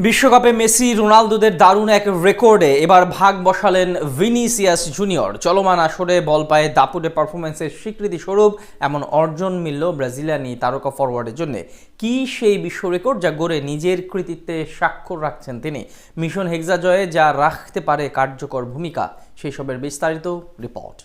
বিশ্বকাপে মেসি রোনালদোদের দারুণ এক রেকর্ডে এবার ভাগ বসালেন ভিনিসিয়াস জুনিয়র। চলমান আসরে বল পায়ে দাপুটে পারফরমেন্সের স্বীকৃতি স্বরূপ এমন অর্জন মিলল ব্রাজিলিয়ানি তারকা ফরওয়ার্ডের জন্য। কি সেই বিশ্ব রেকর্ড যা গড়ে নিজের কৃতিত্বে স্বাক্ষর রাখছেন তিনি? মিশন হেক্সা জয়ে যা রাখতে পারে কার্যকর ভূমিকা, সেই সবের বিস্তারিত রিপোর্ট।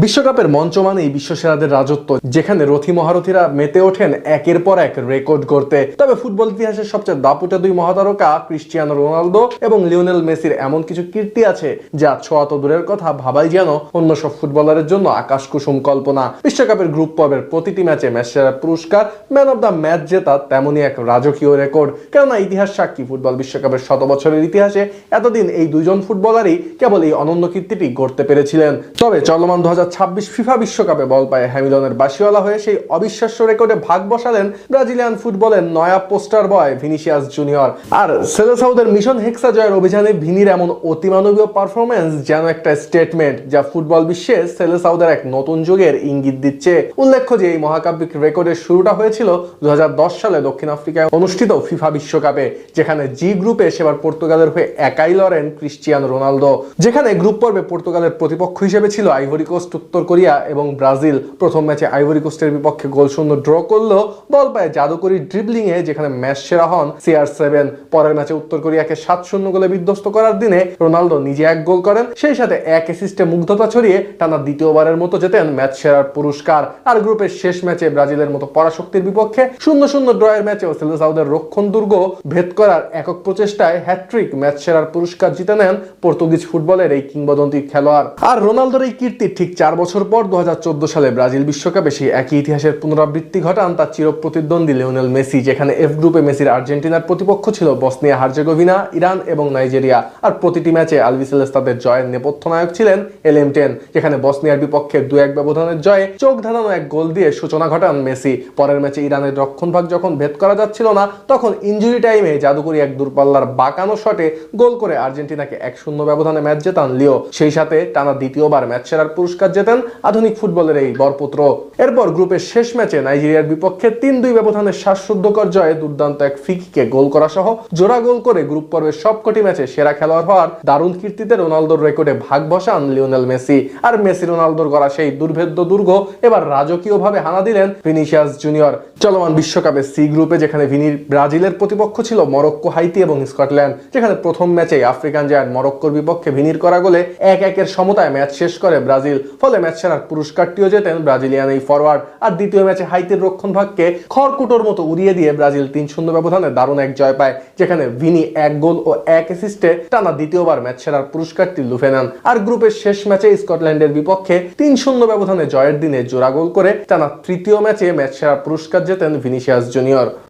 বিশ্বকাপের মঞ্চ মানেই বিশ্বসেরাদের রাজত্ব, যেখানে রথী মহারথীরা মেতে ওঠেন একের পর এক রেকর্ড গড়তে। তবে ফুটবল ইতিহাসের সবচেয়ে দাপুটে দুই মহাতারকা ক্রিস্টিয়ানো রোনালদো এবং লিওনেল মেসির এমন কিছু কীর্তি আছে যা ছোঁয়া তো দূরের কথা, ভাবাই যেন অন্য সব ফুটবলারের জন্য আকাশ কুসুম কল্পনা। বিশ্বকাপের গ্রুপ পর্বের প্রতিটি ম্যাচে ম্যাচ সেরার পুরস্কার, ম্যান অব দ্য ম্যাচ জেতা তেমনই এক রাজকীয় রেকর্ড। কেননা ইতিহাস সাক্ষী, ফুটবল বিশ্বকাপের 100 বছরের ইতিহাসে এতদিন এই দুইজন ফুটবলারই কেবল এই অনন্য কীর্তিটি গড়তে পেরেছিলেন। তবে চলমান 2026 ফিফা বিশ্বকাপে বল পায়ে হ্যামিলনের বাসিওয়ালা হয়ে সেই অবিশ্বাস্য রেকর্ডে ভাগ বসালেন ব্রাজিলিয়ান ফুটবলের নয়া পোস্টার বয় ভিনিসিয়াস জুনিয়র। আর সেলেসাউদের মিশন হেক্সা জয়ের অভিযানে ভিনির এমন অতিমানবীয় পারফরমেন্স যেন একটা স্টেটমেন্ট, যা ফুটবল বিশ্বে সেলেসাউদের এক নতুন যুগের ইঙ্গিত দিচ্ছে। উল্লেখ্য যে এই মহাকাব্যিক রেকর্ডের শুরুটা হয়েছিল 2010 সালে দক্ষিণ আফ্রিকায় অনুষ্ঠিত ফিফা বিশ্বকাপে, যেখানে জি গ্রুপে সেবার পর্তুগালের হয়ে একাই লড়েন ক্রিস্টিয়ানো রোনালদো। যেখানে গ্রুপ পর্বে পর্তুগালের প্রতিপক্ষ হিসেবে ছিল আইভরি কোস্ট, উত্তর কোরিয়া এবং ব্রাজিল। প্রথম ম্যাচে আইভরি কোস্টের বিপক্ষে গোলশূন্য ড্র করলো বল পায়ে জাদুকরি ড্রিবলিং এ, যেখানে ম্যাচ সেরা হন CR7। পরের ম্যাচে উত্তর কোরিয়াকে 7-0 গোলে বিধ্বস্ত করার দিনে রোনালদো নিজে এক গোল করেন, সেই সাথে এক অ্যাসিস্টে মুগ্ধতা ছড়িয়ে টানা দ্বিতীয়বারের মতো জেতেন ম্যাচ সেরার পুরস্কার। আর গ্রুপের শেষ ম্যাচে ব্রাজিলের মতো পরাশক্তির বিপক্ষে 0-0 ড্রয়ের ম্যাচেও সেলেসাউদের রক্ষণ দুর্গ ভেদ করার একক প্রচেষ্টায় হ্যাট্রিক ম্যাচ সেরার পুরস্কার জিতে নেন পর্তুগিজ ফুটবলের এই কিংবদন্তি খেলোয়াড়। আর রোনালদোর এই কীর্তি ঠিক 4 বছর পর 2014 সালে ব্রাজিল বিশ্বকাপে সেই একই ইতিহাসের পুনরাবৃত্তি ঘটান তার চিরপ্রতিদ্বন্দ্বী লিওনেল মেসি, যেখানে এফ গ্রুপে মেসির আর্জেন্টিনার প্রতিপক্ষ ছিল বসনিয়া হার্জেগোভিনা, ইরান এবং নাইজেরিয়া। আর প্রতিটি ম্যাচে আলবিসেলেস্তাদের জয়ের নেপথ্য নায়ক ছিলেন এলএম10, যেখানে বসনিয়ার বিপক্ষে 2-1 ব্যবধানের জয়ে চোখ ধাঁধানো এক গোল দিয়ে সূচনা ঘটান মেসি। পরের ম্যাচে ইরানের রক্ষণভাগ যখন ভেদ করা যাচ্ছিল না, তখন ইনজুরি টাইমে জাদুকরি এক দূরপাল্লার বাঁকানো শটে গোল করে আর্জেন্টিনাকে 1-0 ব্যবধানে ম্যাচ জেতান লিও। সেই সাথে টানা দ্বিতীয়বার ম্যাচ সেরার পুরস্কার জেতেন আধুনিক ফুটবলের এই বরপুত্র। এরপর গ্রুপের শেষ ম্যাচে নাইজেরিয়ার বিপক্ষে 3-2 ব্যবধানের শ্বাসরুদ্ধকর জয়ে দুর্দান্ত এক ফ্রিকিকে গোল করা সহ জোড়া গোল করে গ্রুপ পর্বের সবকটি ম্যাচে সেরা খেলোয়াড় হওয়ার দারুণ কীর্তিতে রোনালদোর রেকর্ডে ভাগ বসান লিওনেল মেসি। আর মেসি রোনালদোর গড়া সেই দুর্ভেদ্য দুর্গ এবার রাজকীয়ভাবে হানা দিলেন ভিনিসিয়াস জুনিয়র। চলমান বিশ্বকাপে সি গ্রুপে, যেখানে ভিনির ব্রাজিলের প্রতিপক্ষ ছিল মরক্কো, হাইতি এবং স্কটল্যান্ড, যেখানে প্রথম ম্যাচে আফ্রিকান জায়ান্ট মরক্কোর বিপক্ষে ভিনির করা গোলে 1-1 সমতায় ম্যাচ শেষ করে ব্রাজিল, ফলে ম্যাচ সেরার পুরস্কারটিও জেতেন ব্রাজিলিয়ান এই ফরওয়ার্ড। আর দ্বিতীয় ম্যাচে হাইতির রক্ষণভাগকে খড়কুটোর মতো উড়িয়ে দিয়ে ব্রাজিল 3-0 ব্যবধানে দারুণ এক জয় পায়, যেখানে ভিনি 1 গোল ও 1 অ্যাসিস্টে টানা দ্বিতীয়বার ম্যাচ সেরার পুরস্কারটি লুফে নেন। আর গ্রুপের শেষ ম্যাচে স্কটল্যান্ডের বিপক্ষে 3-0 ব্যবধানে জয়ের দিনে জোড়া গোল করে টানা তৃতীয় ম্যাচে ম্যাচ সেরার পুরস্কার জেতেন ভিনিসিয়াস জুনিয়র।